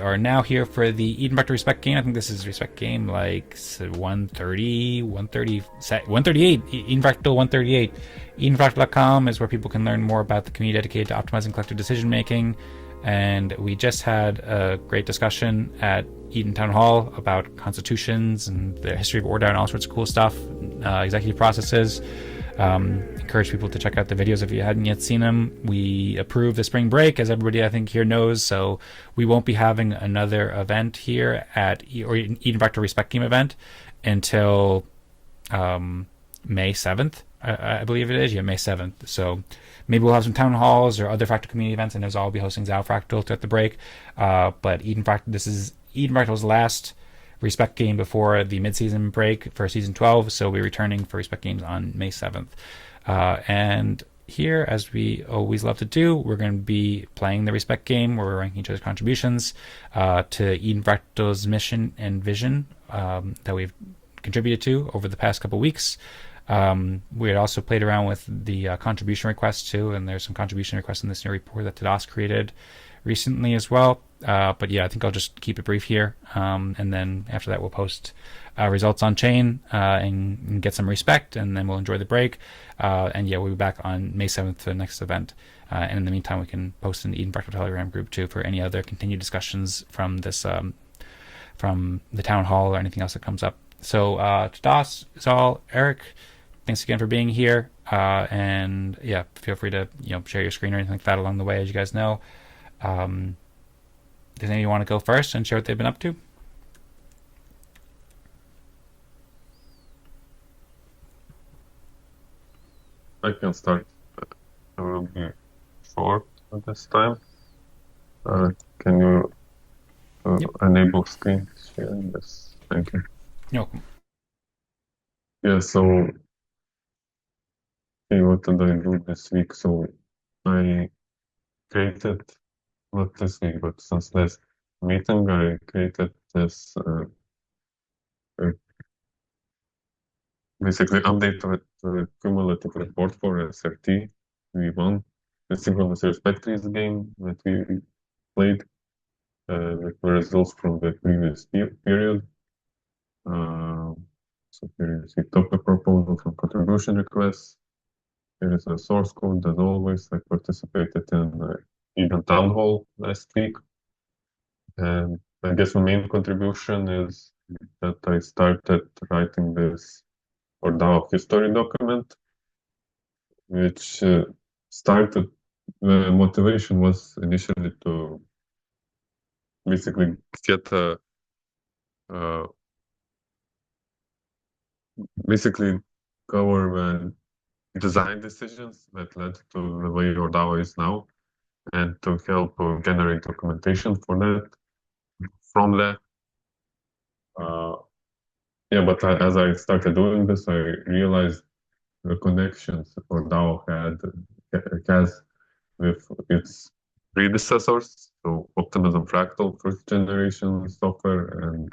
are now here for the Eden Fractal Respect game. I think this is Respect game like 130, 130, 138, Eden Fractal 138. EdenFractal.com is where people can learn more about the community dedicated to optimizing collective decision making. And we just had a great discussion at Eden Town Hall about constitutions and the history of ORDAO and all sorts of cool stuff, executive processes. Encourage people to check out the videos if you hadn't yet seen them. We approved the spring break, as everybody I think here knows, so we won't be having another event here at Eden Fractal Respect Game event until May 7th, I believe it is. Yeah, May 7th. So maybe we'll have some town halls or other Fractal community events, and Zao will be hosting Zao Fractal throughout the break. But this is Eden Fractal's last Respect game before the mid-season break for season 12, so we're returning for Respect games on May 7th. And here, as we always love to do, we're going to be playing the Respect game where we're ranking each other's contributions to Eden Fractal's mission and vision that we've contributed to over the past couple weeks. We had also played around with the contribution requests too, and there's some contribution requests in this new report that Tadas created recently as well. But yeah, I think I'll just keep it brief here, and then after that we'll post results on chain and get some respect, and then we'll enjoy the break. And yeah, we'll be back on May 7th for the next event. And in the meantime, we can post in the Eden Fractal Telegram group too for any other continued discussions from this from the town hall or anything else that comes up. So Tadas, Zaal, Eric, thanks again for being here. And yeah, feel free to share your screen or anything like that along the way, as you guys know. Does anyone want to go first and share what they've been up to? I can start. I will be short at this time. Can you enable screen sharing? Yes, thank you. No. Yeah, so what did I do this week? So I created, not this week, but since last meeting, I created this basically updated cumulative report for SRT V1, the synchronous respect is game that we played with the results from the previous period. So here you see topic proposal from contribution requests. Here is a source code. As always, I participated in Eden Town Hall last week. And I guess the main contribution is that I started writing this ORDAO history document, which started, the motivation was initially to basically get basically cover the design decisions that led to the way ORDAO is now, and to help generate documentation for that from that. Yeah, but as I started doing this, I realized the connections ORDAO has with its predecessors, so Optimism Fractal first generation software and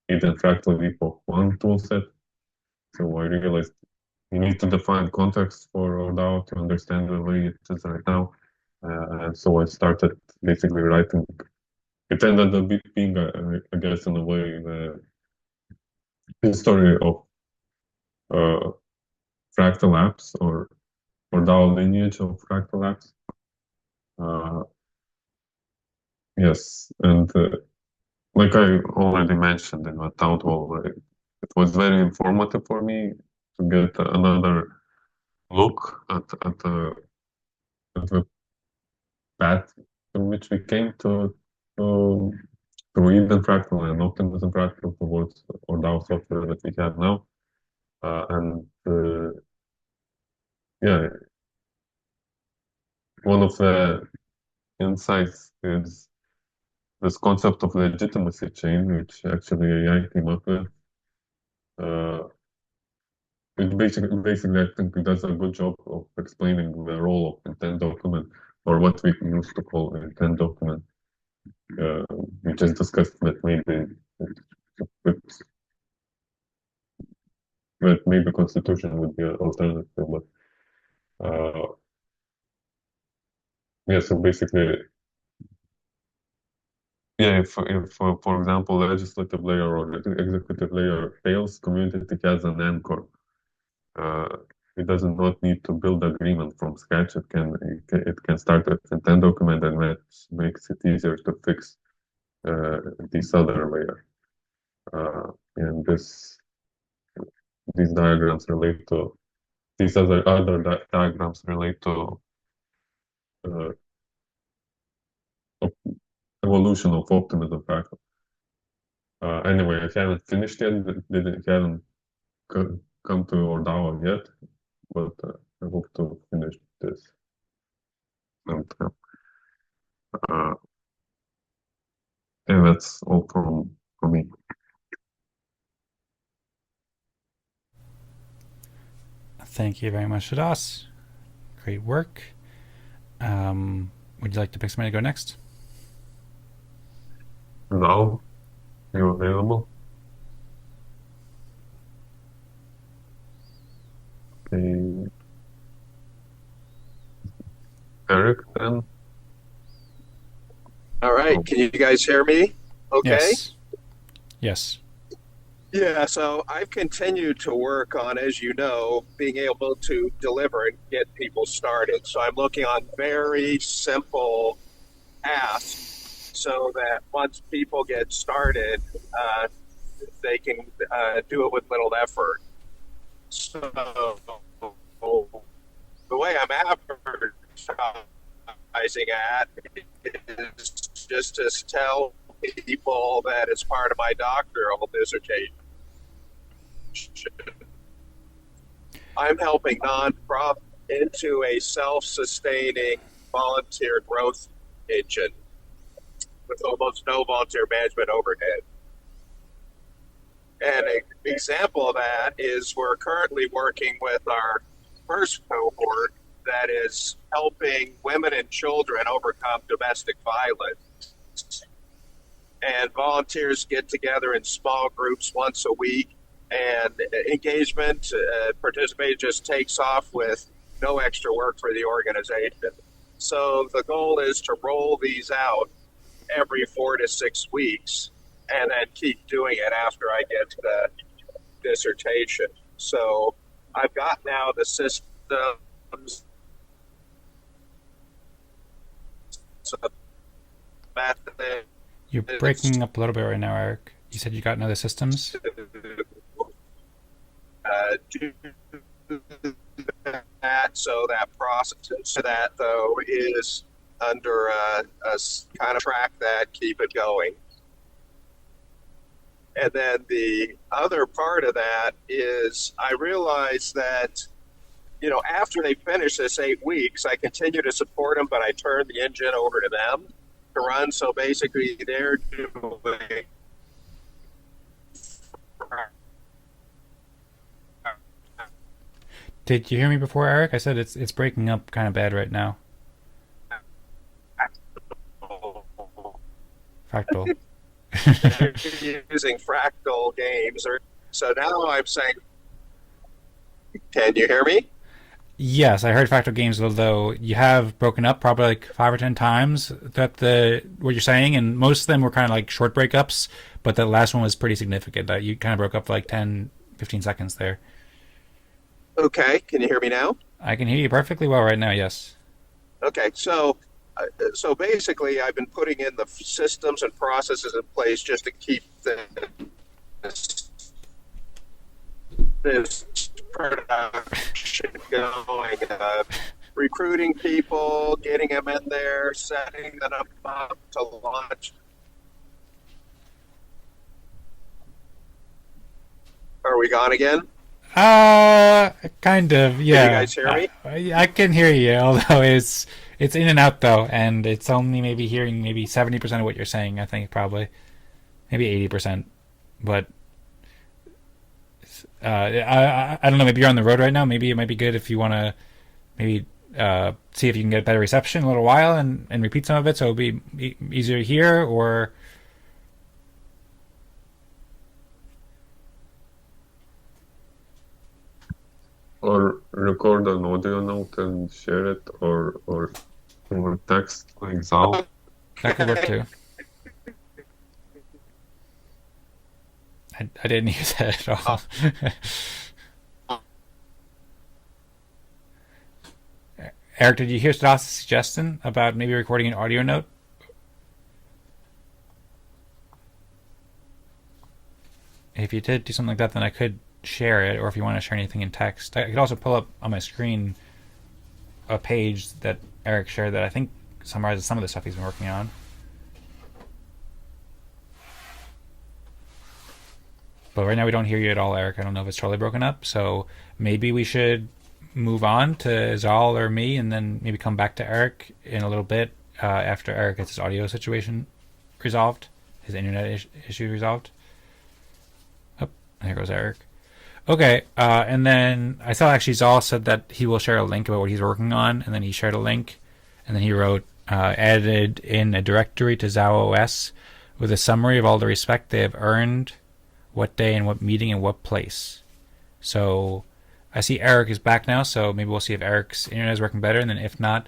Eden Fractal Epoch 1 toolset. So I realized you need to define context for ORDAO to understand the way it is right now. And so I started basically writing. It ended up being, I guess, in a way, the history of fractal apps or DAO lineage of fractal apps. Yes, and like I already mentioned in the town hall, it was very informative for me to get another look at the path through which we came to Eden Fractal and Optimism Fractal towards our DAO software that we have now. And yeah, one of the insights is this concept of legitimacy chain, which actually AI came up with. It basically, I think it does a good job of explaining the role of intent document, or what we used to call an intent document. We just discussed that maybe constitution would be an alternative, but yeah. So basically, Yeah, if for example, legislative layer or executive layer fails, community has an anchor. Uh, it does not need to build agreement from scratch. It can start with intent document, and that makes it easier to fix this other layer. And these diagrams relate to these other diagrams relate to uh, evolution of optimism fractal. Anyway, I haven't finished yet. Haven't come to ORDAO yet, but I hope to finish this. And yeah, that's all from me. Thank you very much, Tadas. Great work. Would you like to pick somebody to go next? Zao, you available? Okay. Eric, then? All right. Can you guys hear me? Okay. Yes. Yes. Yeah, so I've continued to work on, as you know, being able to deliver and get people started. So I'm looking on very simple asks so that once people get started, they can do it with little effort. So the way I'm advertising at is just to tell people that it's part of my doctoral dissertation. I'm helping nonprofit into a self-sustaining volunteer growth engine with almost no volunteer management overhead. And an example of that is we're currently working with our first cohort that is helping women and children overcome domestic violence. And volunteers get together in small groups once a week, and engagement, participation just takes off with no extra work for the organization. So the goal is to roll these out every 4 to 6 weeks and then keep doing it after I get the dissertation. So I've got now the systems, methods. You're breaking up a little bit right now, Eric. You said you got another systems? Do that, so that process, so that though is under a kind of track that keep it going. And then the other part of that is I realized that, you know, after they finish this 8 weeks, I continue to support them, but I turn the engine over to them to run. So basically they're doing Did you hear me before, Eric? I said it's breaking up kind of bad right now. Fractal. using fractal games. So now I'm saying, can you hear me? Yes, I heard Fractal games, although you have broken up probably like 5 or 10 times that what you're saying, and most of them were kind of like short breakups, but the last one was pretty significant. That you kind of broke up for like 10, 15 seconds there. Okay, can you hear me now? I can hear you perfectly well right now, yes. Okay, so basically, I've been putting in the systems and processes in place just to keep this production going. Recruiting people, getting them in there, setting them up to launch. Are we gone again? Kind of, yeah. Can you guys hear me? I can hear you, although it's in and out though, and it's only maybe hearing maybe 70% of what you're saying. I think probably maybe 80%, but I don't know. Maybe you're on the road right now. Maybe it might be good if you want to maybe see if you can get better reception in a little while and repeat some of it, so it'll be easier to hear. Or record an audio note and share it, or text like Zao. That could work too. I didn't use that at all. Eric, did you hear Tadas' suggestion about maybe recording an audio note? If you did do something like that, then I could share it, or if you want to share anything in text. I could also pull up on my screen a page that Eric shared that I think summarizes some of the stuff he's been working on. But right now we don't hear you at all, Eric. I don't know if it's totally broken up, so maybe we should move on to Zaal or me, and then maybe come back to Eric in a little bit after Eric gets his audio situation resolved, his internet issue resolved. Oh, there goes Eric. Okay, and then I saw actually Zaal said that he will share a link about what he's working on, and then he shared a link, and then he wrote, added in a directory to Zao OS with a summary of all the respect they have earned, what day and what meeting and what place. So I see Eric is back now, so maybe we'll see if Eric's internet is working better, and then if not,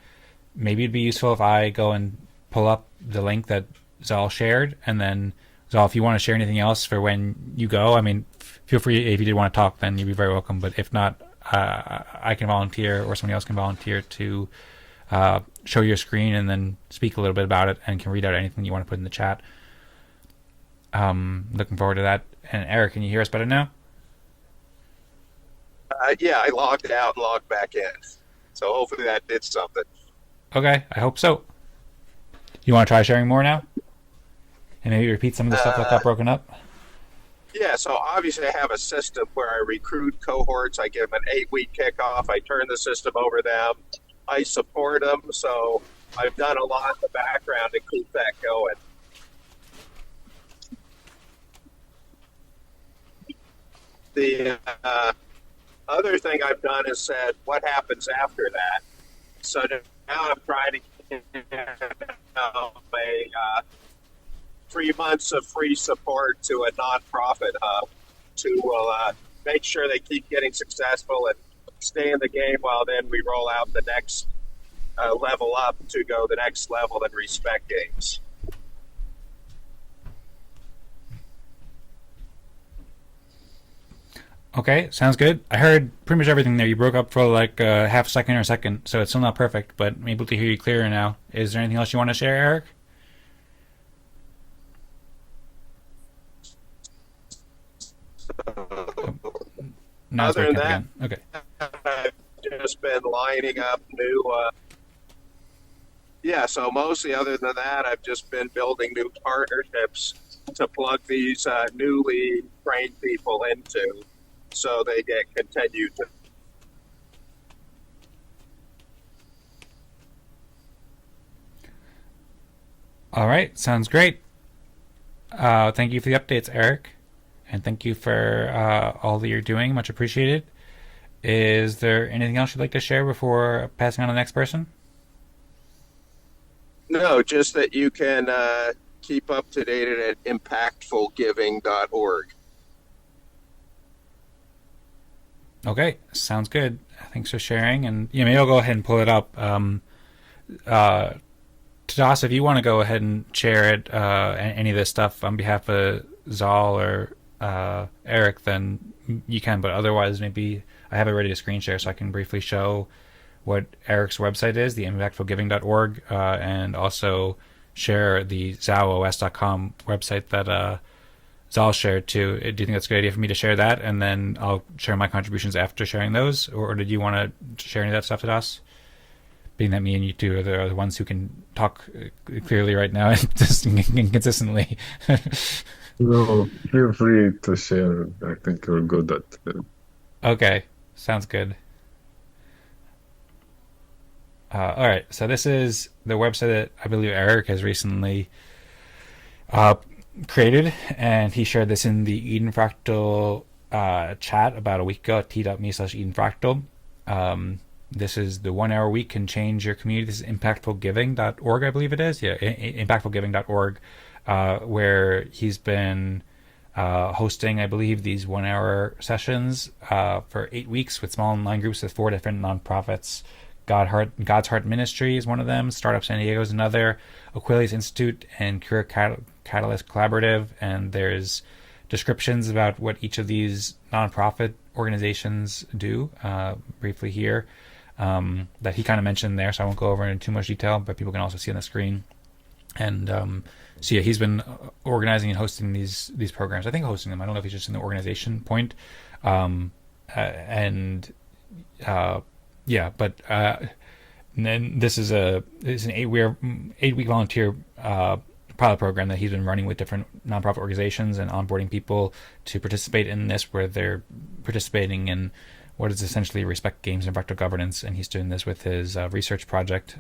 maybe it'd be useful if I go and pull up the link that Zaal shared, and then Zaal, if you want to share anything else for when you go, I mean, feel free. If you did want to talk, then you'd be very welcome, but if not, I can volunteer, or somebody else can volunteer to show your screen and then speak a little bit about it, and can read out anything you want to put in the chat. Looking forward to that. And Eric, can you hear us better now? Yeah, I logged out and logged back in. So hopefully that did something. Okay, I hope so. You want to try sharing more now? And maybe repeat some of the stuff that got broken up? Yeah, so obviously I have a system where I recruit cohorts. I give them an 8-week kickoff. I turn the system over to them. I support them. So I've done a lot in the background to keep that going. The other thing I've done is said, what happens after that? So now I'm trying to get a 3 months of free support to a nonprofit hub to make sure they keep getting successful and stay in the game, while then we roll out the next level up to go the next level in respect games. Okay, sounds good. I heard pretty much everything there. You broke up for like a half second or a second, so it's still not perfect, but I'm able to hear you clearer now. Is there anything else you want to share, Eric? Now it's Other breaking than up again. Okay. I've just been lining up new. So mostly other than that, I've just been building new partnerships to plug these newly trained people into, so they get continued to. All right, sounds great. Thank you for the updates, Eric, and thank you for all that you're doing. Much appreciated. Is there anything else you'd like to share before passing on to the next person? No, just that you can keep up to date at impactfulgiving.org. Okay, sounds good. Thanks for sharing. And maybe I'll go ahead and pull it up. Tadas, if you want to go ahead and share it, any of this stuff on behalf of Zaal or Eric, then you can. But otherwise, maybe I have it ready to screen share, so I can briefly show what Eric's website is, the impactfulgiving.org, and also share the zaoos.com website that Zaal shared too. Do you think that's a good idea for me to share that, and then I'll share my contributions after sharing those, or did you want to share any of that stuff to us? Being that me and you two are the ones who can talk clearly right now and consistently. No, feel free to share. I think you're good at it. Okay, sounds good. All right, so this is the website that I believe Eric has recently created, and he shared this in the Eden Fractal chat about a week ago at t.me/Eden Fractal. This is the 1 hour week can change your community. This is impactfulgiving.org, I believe it is. Yeah, impactfulgiving.org, where he's been hosting, I believe, these 1 hour sessions for 8 weeks with small online groups with 4 different nonprofits. God's Heart Ministry is one of them. Startup San Diego is another. Aquilius Institute and Career Catalyst Collaborative. And there's descriptions about what each of these nonprofit organizations do briefly here that he kind of mentioned there, so I won't go over in too much detail, but people can also see on the screen. And so yeah, he's been organizing and hosting these programs. I think hosting them. I don't know if he's just in the organization point. Yeah, but and then this is an 8-week volunteer pilot program that he's been running with different nonprofit organizations and onboarding people to participate in this, where they're participating in what is essentially respect games and fractal governance. And he's doing this with his research project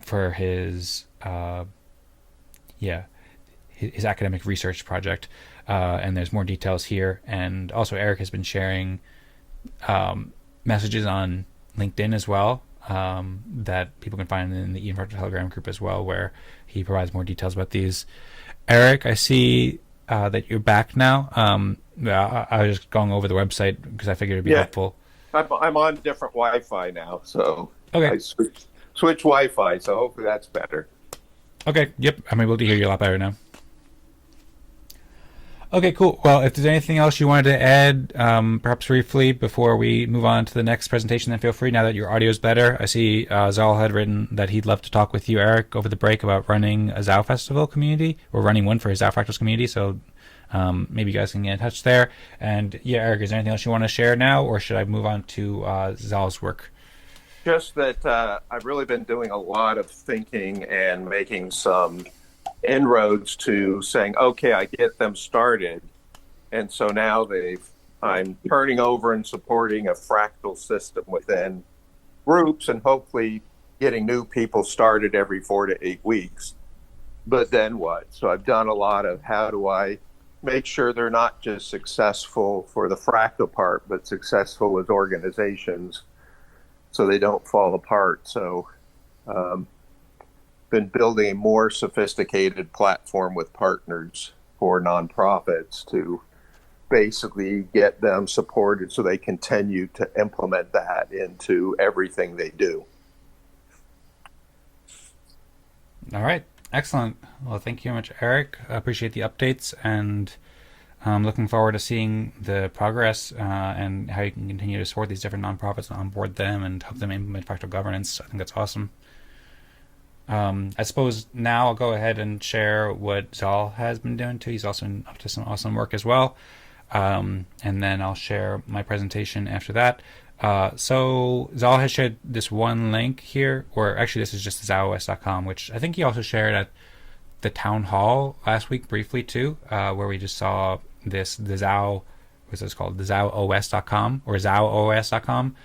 for his his academic research project. And there's more details here. And also Eric has been sharing messages on LinkedIn as well, that people can find in the Eden Fractal Telegram group as well, where he provides more details about these. Eric, I see that you're back now. I was just going over the website because I figured it'd be helpful. I'm on different Wi-Fi now, so okay. I switch Wi-Fi, so hopefully that's better. Okay, yep, I'm able to hear you a lot better now. Okay, cool. Well, if there's anything else you wanted to add, perhaps briefly, before we move on to the next presentation, then feel free, now that your audio is better. I see Zaal had written that he'd love to talk with you, Eric, over the break about running a Zao Festival community, or running one for his Zao Fractals community, so maybe you guys can get in touch there. And yeah, Eric, is there anything else you want to share now, or should I move on to Zaal's work? Just that I've really been doing a lot of thinking and making some inroads to saying, okay, I get them started, and so now I'm turning over and supporting a fractal system within groups, and hopefully getting new people started every 4 to 8 weeks. But then what? So I've done a lot of how do I make sure they're not just successful for the fractal part, but successful as organizations, so they don't fall apart. So been building a more sophisticated platform with partners for nonprofits to basically get them supported so they continue to implement that into everything they do. All right, excellent. Well, thank you very much, Eric. I appreciate the updates, and I'm looking forward to seeing the progress and how you can continue to support these different nonprofits and onboard them and help them implement fractal governance. I think that's awesome. I suppose now I'll go ahead and share what Zaal has been doing too. He's also up to some awesome work as well. And then I'll share my presentation after that. So Zaal has shared this one link here, or actually this is just zaoos.com, which I think he also shared at the town hall last week briefly too, where we just saw the Zao, what's this called? The Zao OS.com or Zao OS.com,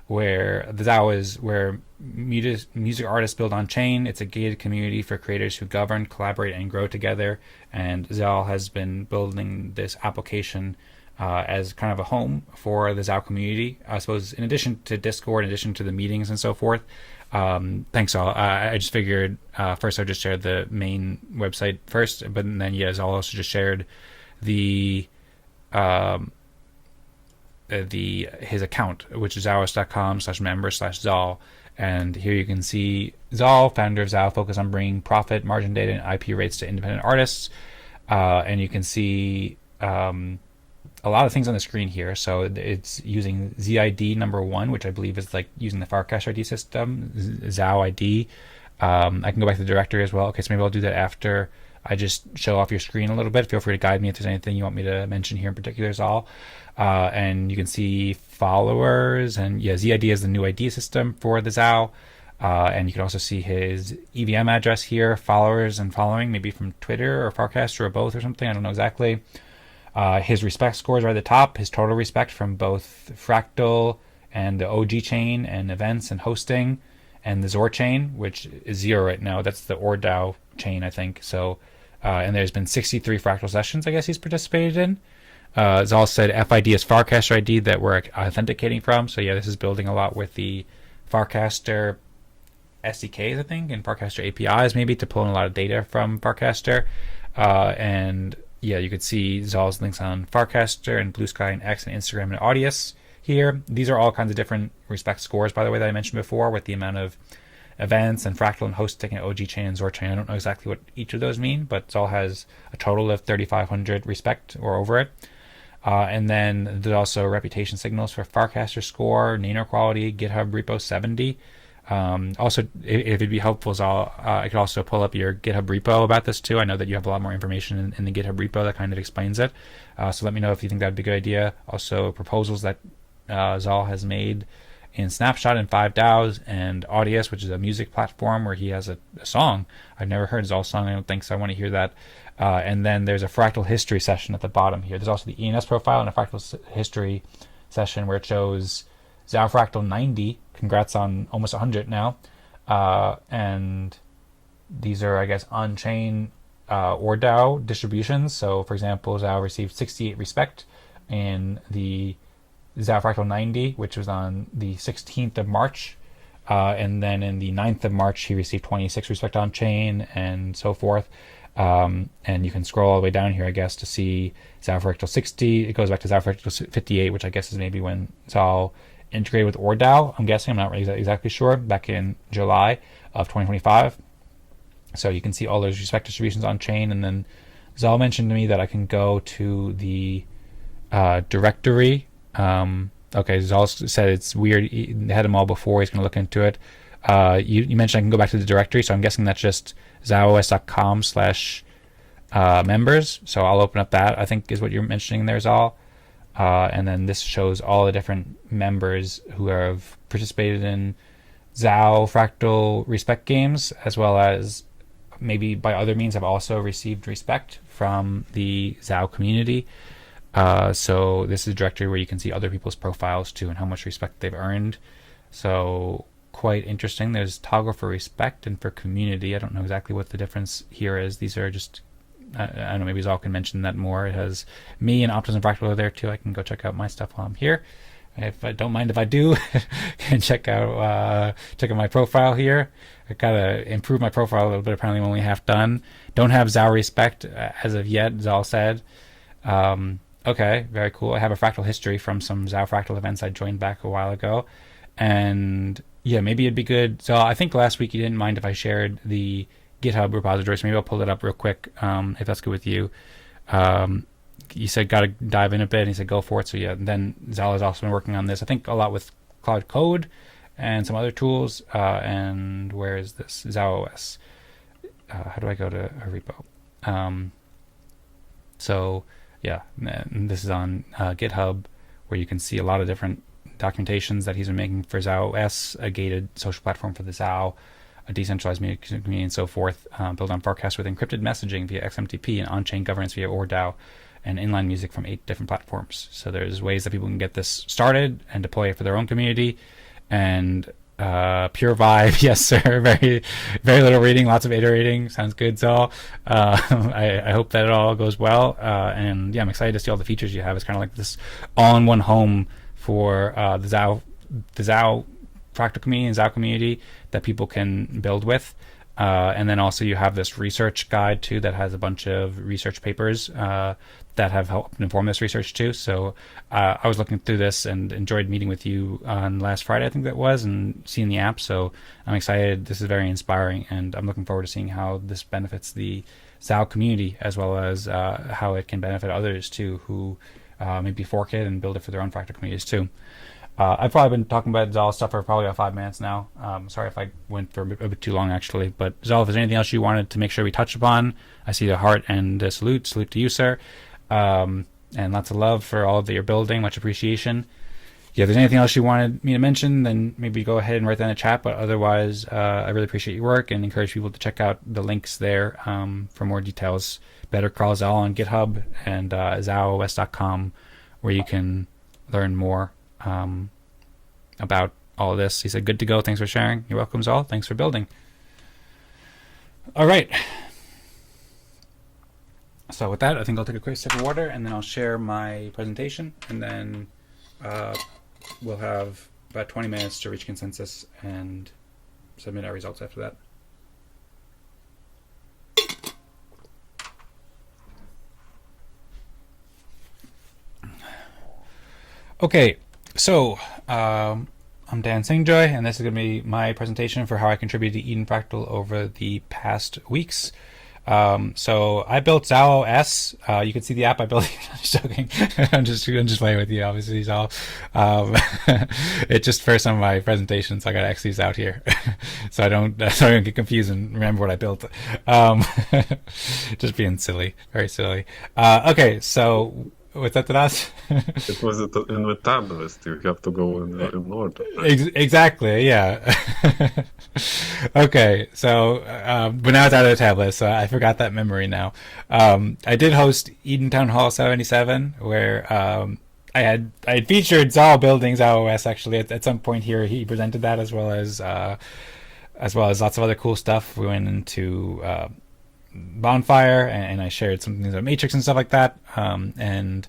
where the Zao is where music artists build on chain. It's a gated community for creators who govern, collaborate, and grow together. And Zaal has been building this application as kind of a home for the Zao community. I suppose in addition to Discord, in addition to the meetings and so forth. Thanks, Zaal. I just figured first I'll just share the main website first, but then Zaal also just shared his account, which is zaos.com/member/Zaal. And here you can see Zaal, founder of Zao, focus on bringing profit, margin data, and IP rates to independent artists. And you can see a lot of things on the screen here. So it's using ZID #1, which I believe is like using the Farcaster ID system, Zao ID. I can go back to the directory as well. Okay, so maybe I'll do that after I just show off your screen a little bit. Feel free to guide me if there's anything you want me to mention here in particular, Zaal. And you can see followers, and ZID is the new ID system for the Zao. And you can also see his EVM address here, followers and following, maybe from Twitter or Farcaster or both or something. I don't know exactly. His respect scores are at the top, his total respect from both Fractal and the OG chain and events and hosting, and the Zor chain, which is 0 right now. That's the ORDAO chain, I think. So, and there's been 63 Fractal sessions, I guess, he's participated in. Zaal said FID is Farcaster ID that we're authenticating from. So this is building a lot with the Farcaster SDKs, I think, and Farcaster APIs maybe to pull in a lot of data from Farcaster. And you could see Zaal's links on Farcaster and Blue Sky and X and Instagram and Audius here. These are all kinds of different respect scores, by the way, that I mentioned before, with the amount of events and Fractal and hosting and OG chain and Zor chain. I don't know exactly what each of those mean, but Zaal has a total of 3,500 respect or over it. And then there's also reputation signals for Farcaster score, Nano quality, GitHub repo 70. Also, if it'd be helpful, Zaal, I could also pull up your GitHub repo about this too. I know that you have a lot more information in the GitHub repo that kind of explains it. So let me know if you think that'd be a good idea. Also, proposals that Zaal has made in Snapshot and 5DAOs and Audius, which is a music platform where he has a song. I've never heard Zaal's song, I don't think, so I want to hear that. And then there's a fractal history session at the bottom here. There's also the ENS profile and a fractal history session where it shows Zao Fractal 90. Congrats on almost 100 now. And these are, I guess, on-chain ORDAO distributions. So, for example, Zao received 68 respect in the Zao Fractal 90, which was on the 16th of March. And then in the 9th of March, he received 26 respect on-chain and so forth. And you can scroll all the way down here, I guess, to see Zao Fractal 60. It goes back to Zao Fractal 58, which I guess is maybe when Zaal integrated with ORDAO. I'm guessing, I'm not really exactly sure, back in July of 2025. So you can see all those respect distributions on chain. And then Zaal mentioned to me that I can go to the directory. Okay, Zaal said it's weird. He had them all before. He's going to look into it. You mentioned I can go back to the directory, so I'm guessing that's just zaos.com/members. So I'll open up that, I think is what you're mentioning there, Zaal. And then this shows all the different members who have participated in Zao Fractal respect games, as well as maybe by other means have also received respect from the Zao community. So this is a directory where you can see other people's profiles too and how much respect they've earned. So quite interesting. There's toggle for respect and for community. I don't know exactly what the difference here is. These are just, I don't know, maybe Zaal can mention that more. It has me and Optimus and Fractal are there too. I can go check out my stuff while I'm here. If I don't mind if I do, can check out my profile here. I gotta improve my profile a little bit. Apparently I'm only half done. Don't have Zao respect as of yet, Zaal said. Okay, very cool. I have a fractal history from some Zao Fractal events I joined back a while ago. And yeah, maybe it'd be good. So I think last week you didn't mind if I shared the GitHub repository, so maybe I'll pull it up real quick, if that's good with you. You said got to dive in a bit, and he said go for it. So yeah, and then Zaal has also been working on this, I think a lot with Claude Code and some other tools. And where is this? Zao OS. How do I go to a repo? So yeah, and this is on GitHub, where you can see a lot of different documentations that he's been making for Zao OS, a gated social platform for the Zao, a decentralized media community, and so forth, built on Farcaster with encrypted messaging via XMTP and on-chain governance via ORDAO, and inline music from 8 different platforms. So there's ways that people can get this started and deploy it for their own community. And pure vibe, yes sir. Very, very little reading, lots of iterating. Sounds good, Zaal. I hope that it all goes well. And yeah, I'm excited to see all the features you have. It's kind of like this all-in-one home for the Zao Fractal community and Zao community that people can build with. And then also you have this research guide too that has a bunch of research papers that have helped inform this research too. So I was looking through this and enjoyed meeting with you on last Friday, I think that was, and seeing the app. So I'm excited. This is very inspiring, and I'm looking forward to seeing how this benefits the Zao community, as well as how it can benefit others too who maybe fork it and build it for their own Fractal communities too. I've probably been talking about Zaal stuff for probably about 5 minutes now. Sorry if I went for a bit too long, actually. But Zaal, if there's anything else you wanted to make sure we touch upon, I see the heart and salute. Salute to you, sir. And lots of love for all that you're building. Much appreciation. Yeah, if there's anything else you wanted me to mention, then maybe go ahead and write that in the chat. But otherwise, I really appreciate your work and encourage people to check out the links there for more details. Better call Zaal on GitHub and zaos.com, where you can learn more about all of this. He said, good to go. Thanks for sharing. You're welcome, Zaal. Thanks for building. All right. So with that, I think I'll take a quick sip of water, and then I'll share my presentation, and then we'll have about 20 minutes to reach consensus and submit our results after that. Okay, so I'm Dan Singjoy, and this is going to be my presentation for how I contributed to Eden Fractal over the past weeks. So I built Zao OS. You can see the app I built. I'm just joking. I'm just playing with you, obviously, Zao. It's just for some of my presentations. I got X's out here, so I don't get confused and remember what I built. Just being silly, very silly. Okay, so. What's that, Tadas? It was in the tab list. You have to go in order. Exactly, yeah. Okay, so but now it's out of the tab list, so I forgot that memory now. I did host Eden Town Hall 77, where I had featured Zaal building Zao OS actually at some point here. He presented that as well as lots of other cool stuff. We went into Bonfire, and I shared some things about Matrix and stuff like that. And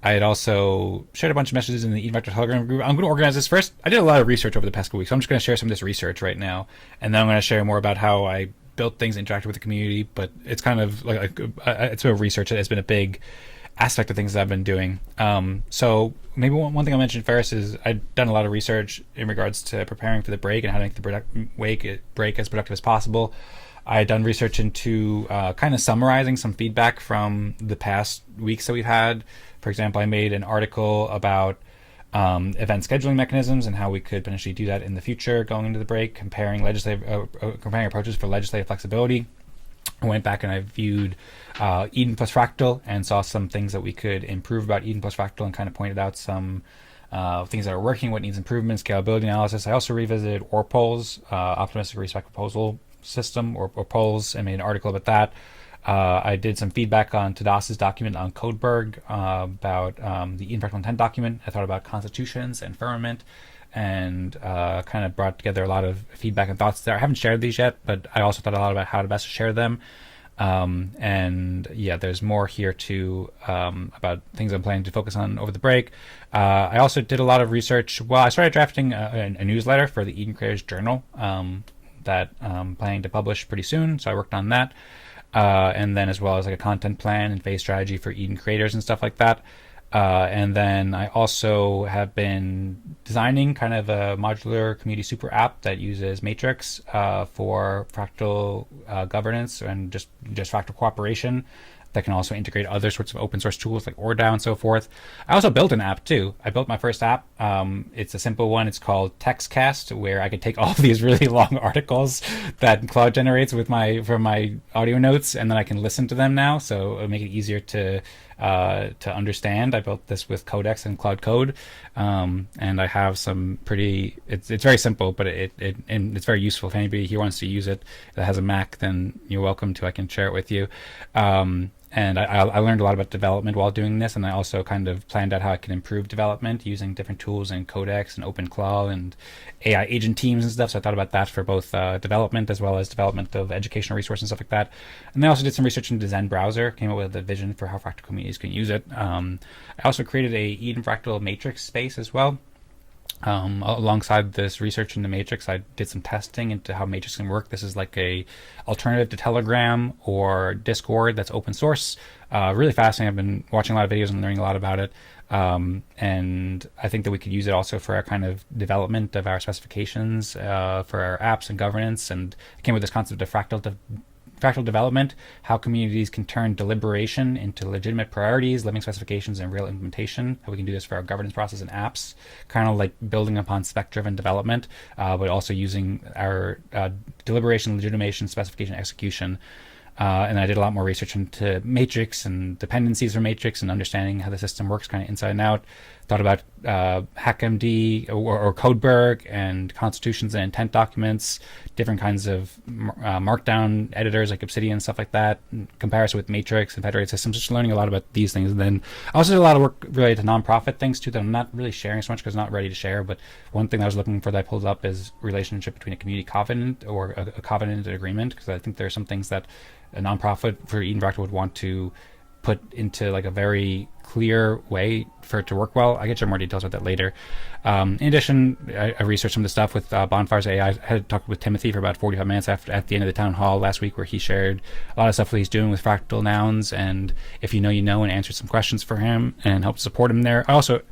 I had also shared a bunch of messages in the Eden Fractal Telegram group. I'm going to organize this first. I did a lot of research over the past couple weeks, so I'm just going to share some of this research right now, and then I'm going to share more about how I built things, interacted with the community. But it's kind of like it's a research that has been a big aspect of things that I've been doing. So maybe one thing I'll mention first is I've done a lot of research in regards to preparing for the break and how to make the break as productive as possible. I had done research into kind of summarizing some feedback from the past weeks that we've had. For example, I made an article about event scheduling mechanisms and how we could potentially do that in the future going into the break, comparing approaches for legislative flexibility. I went back and I viewed Eden Plus Fractal and saw some things that we could improve about Eden Plus Fractal and kind of pointed out some things that are working, what needs improvement, scalability analysis. I also revisited ORPOL's optimistic respect proposal system or polls and made an article about that. I did some feedback on Tadas's document on Codeberg about the Eden Fractal intent document. I thought about constitutions and firmament and kind of brought together a lot of feedback and thoughts there. I haven't shared these yet, but I also thought a lot about how to best share them. And yeah, there's more here too about things I'm planning to focus on over the break. I also did a lot of research. Well, I started drafting a newsletter for the Eden Creators Journal that I'm planning to publish pretty soon, so I worked on that. And then as well as like a content plan and phase strategy for Eden creators and stuff like that. And then I also have been designing kind of a modular community super app that uses Matrix for fractal governance and just fractal cooperation that can also integrate other sorts of open source tools like ORDAO and so forth. I also built an app too. I built my first app. It's a simple one. It's called TextCast, where I could take all of these really long articles that Claude generates from my audio notes, and then I can listen to them now. So it'll make it easier to understand. I built this with Codex and Claude Code, and I have some pretty. It's very simple, but and it's very useful. If anybody here wants to use it that has a Mac, then you're welcome to. I can share it with you. And I learned a lot about development while doing this, and I also kind of planned out how I can improve development using different tools in Codex and OpenClaw and AI agent teams and stuff. So I thought about that for both development as well as development of educational resources and stuff like that. And then I also did some research into Zen browser, came up with a vision for how fractal communities can use it. I also created a Eden Fractal Matrix space as well. Alongside this research into Matrix, I did some testing into how Matrix can work. This is like a alternative to Telegram or Discord that's open source. Really fascinating. I've been watching a lot of videos and learning a lot about it. And I think that we could use it also for our kind of development of our specifications for our apps and governance. And I came with this concept of fractal development, how communities can turn deliberation into legitimate priorities, living specifications, and real implementation. How we can do this for our governance process and apps, kind of like building upon spec-driven development, but also using our deliberation, legitimation, specification, execution. And I did a lot more research into Matrix and dependencies for Matrix and understanding how the system works kind of inside and out. Thought about HackMD or Codeberg and constitutions and intent documents, different kinds of markdown editors like Obsidian and stuff like that, in comparison with Matrix and federated systems, just learning a lot about these things. And then I also did a lot of work related to nonprofit things too that I'm not really sharing so much because I'm not ready to share. But one thing I was looking for that I pulled up is relationship between a community covenant or a covenant agreement, because I think there are some things that a nonprofit for Eden Fractal would want to put into like a very clear way for it to work well. I get you more details about that later. In addition, I researched some of the stuff with Bonfires AI. I had talked with Timothy for about 45 minutes at the end of the town hall last week, where he shared a lot of stuff that he's doing with Fractal Nouns, and if you know, you know, and answered some questions for him and helped support him there. I also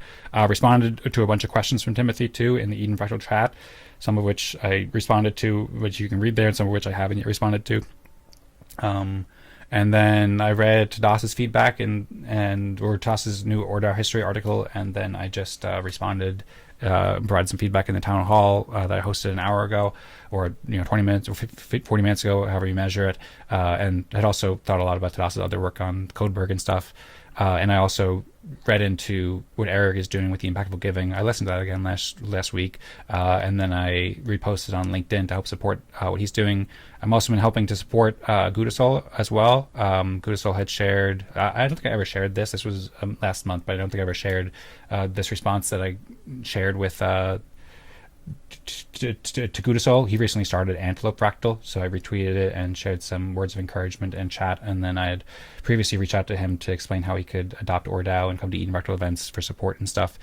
responded to a bunch of questions from Timothy too in the Eden Fractal chat, some of which I responded to, which you can read there, and some of which I haven't yet responded to. And then I read Tadas's feedback or Tadas's new ORDAO history article, and then I just responded, provided some feedback in the town hall that I hosted an hour ago, or 20 minutes or 40 minutes ago, however you measure it. And had also thought a lot about Tadas's other work on Codeberg and stuff. And I also read into what Eric is doing with the Impactful Giving. I listened to that again last week, and then I reposted on LinkedIn to help support what he's doing. I'm also been helping to support Gudasol as well. Gudasol had shared, I don't think I ever shared this. This was last month, but I don't think I ever shared this response that I shared with to Gudasol. He recently started Antelope Fractal, so I retweeted it and shared some words of encouragement in chat, and then I had previously reached out to him to explain how he could adopt ORDAO and come to Eden Fractal events for support and stuff.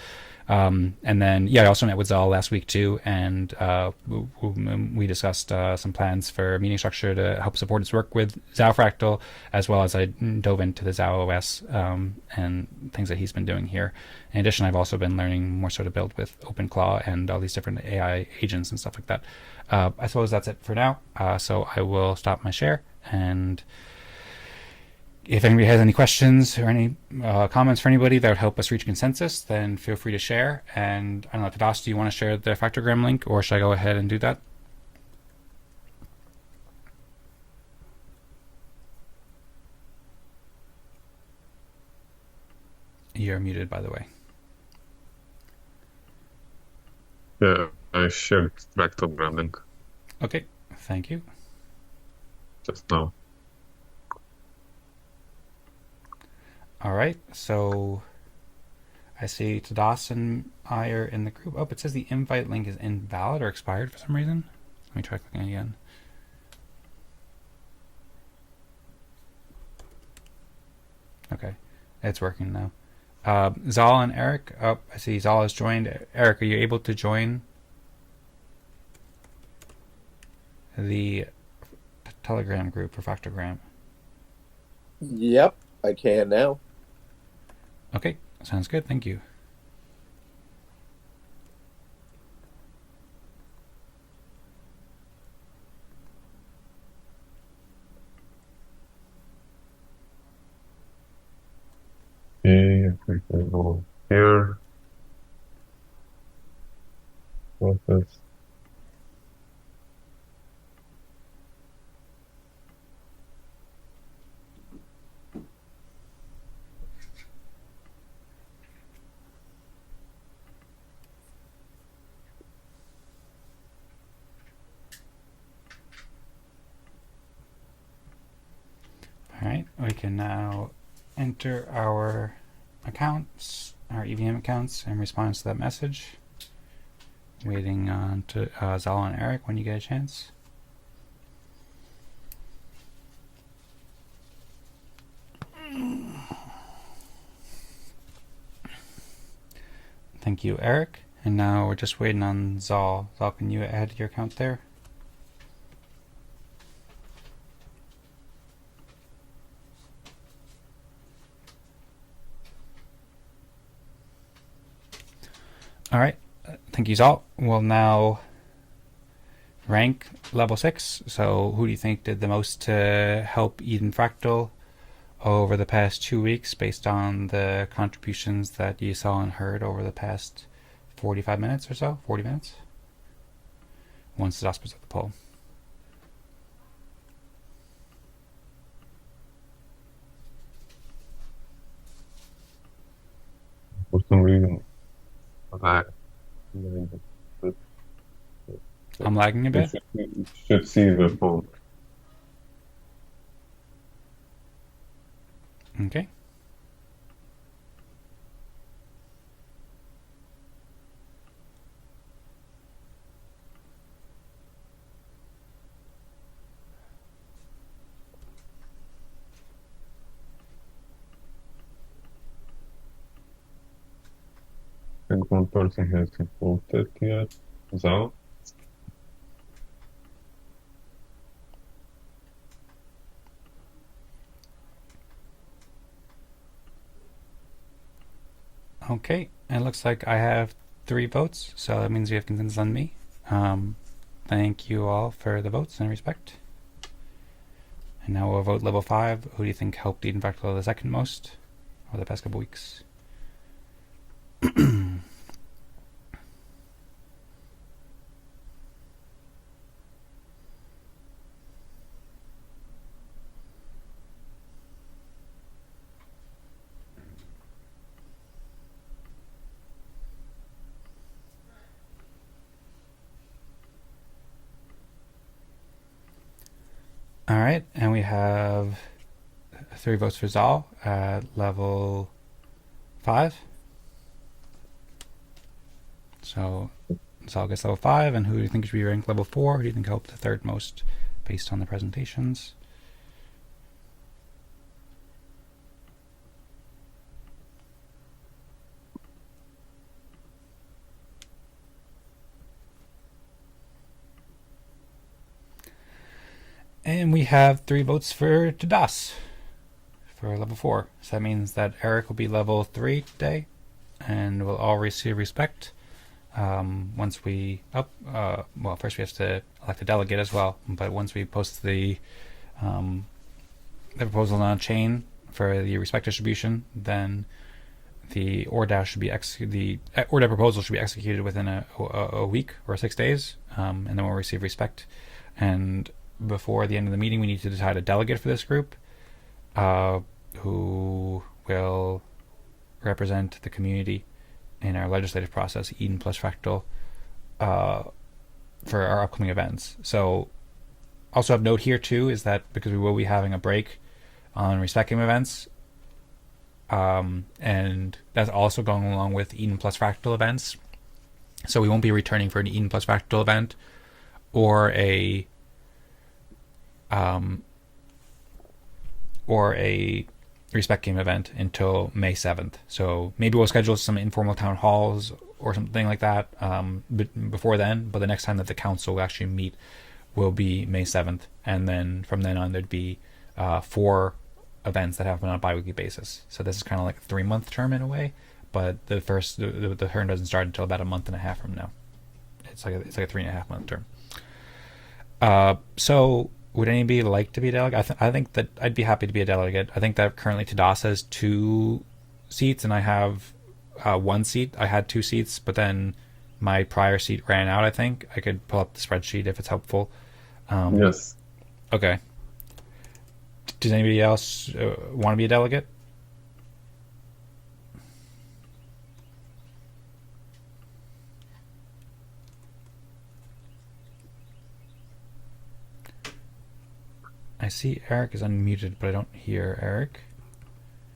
And then, I also met with Zaal last week too, and we discussed some plans for meeting structure to help support his work with Zao Fractal, as well as I dove into the Zao OS and things that he's been doing here. In addition, I've also been learning more so to build with OpenClaw and all these different AI agents and stuff like that. I suppose that's it for now. So I will stop my share, and if anybody has any questions or any comments for anybody that would help us reach consensus, then feel free to share. And I don't know, Tadas, do you want to share the Fractogram link, or should I go ahead and do that? You're muted, by the way. Yeah, I shared Fractogram link Okay, thank you. just now. All right, so I see Tadas and I are in the group. Oh, it says the invite link is invalid or expired for some reason. Let me try clicking again. Okay, it's working now. Zaal and Eric. Oh, I see Zaal has joined. Eric, are you able to join the Telegram group for Fractogram? Yep, I can now. Okay, sounds good. Thank you. Okay, I think I go here. Process. All right, we can now enter our accounts, our EVM accounts, in response to that message. Waiting on to Zaal and Eric when you get a chance. Thank you, Eric. And now we're just waiting on Zaal. Zaal, can you add your account there? All right, thank you, Zaal. We'll now rank level 6. So who do you think did the most to help Eden Fractal over the past 2 weeks based on the contributions that you saw and heard over the past 45 minutes or so? 40 minutes? Once the puts up the poll. For some reason, I I'm lagging a you bit. should see the poll. Okay. think one person hasn't voted yet. Zao? Okay, and it looks like I have 3 votes, so that means we have consensus on me. Thank you all for the votes and respect. And now we'll vote level 5. Who do you think helped Eden Fractal the second most over the past couple weeks? All right, and we have 3 votes for Zaal at level 5. So Zaal gets level 5, and who do you think should be ranked level 4? Who do you think helped the third most based on the presentations? And we have 3 votes for Tadas for level 4. So that means that Eric will be level 3 today, and we'll all receive respect. Once we well, first we have to elect a delegate as well. But once we post the proposal on chain for the respect distribution, then the ORDAO should be the ORDAO proposal should be executed within a week or 6 days, and then we'll receive respect. And before the end of the meeting, we need to decide a delegate for this group, who will represent the community in our legislative process, Eden Plus Fractal, for our upcoming events. So also of note here too is that because we will be having a break on respect game events, and that's also going along with Eden Plus Fractal events. So we won't be returning for an Eden Plus Fractal event or a respect game event until May 7th. So maybe we'll schedule some informal town halls or something like that before then, but the next time that the council will actually meet will be May 7th, and then from then on there'd be 4 events that happen on a bi-weekly basis. So this is kind of like a 3-month term in a way, but the term doesn't start until about a month and a half from now. It's like a 3.5 month term. So would anybody like to be a delegate? I think that I'd be happy to be a delegate. I think that currently Tadas has 2 seats, and I have 1 seat. I had 2 seats, but then my prior seat ran out, I think. I could pull up the spreadsheet if it's helpful. Yes. Okay. Does anybody else want to be a delegate? I see Eric is unmuted, but I don't hear Eric.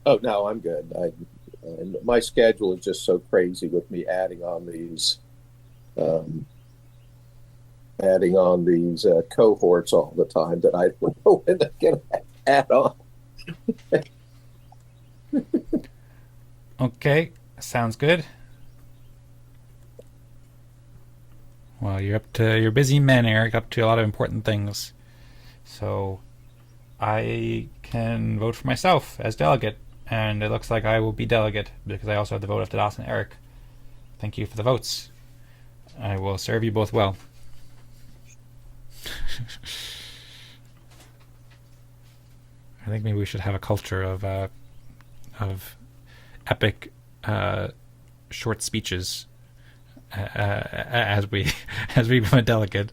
Oh, no, I'm good. My schedule is just so crazy with me adding on these cohorts all the time that I don't know when to get add on. Okay, sounds good. Well, you're busy men, Eric, up to a lot of important things. So I can vote for myself as delegate, and it looks like I will be delegate because I also have the vote of Tadas and Eric. Thank you for the votes. I will serve you both well. I think maybe we should have a culture of epic short speeches as we become a delegate.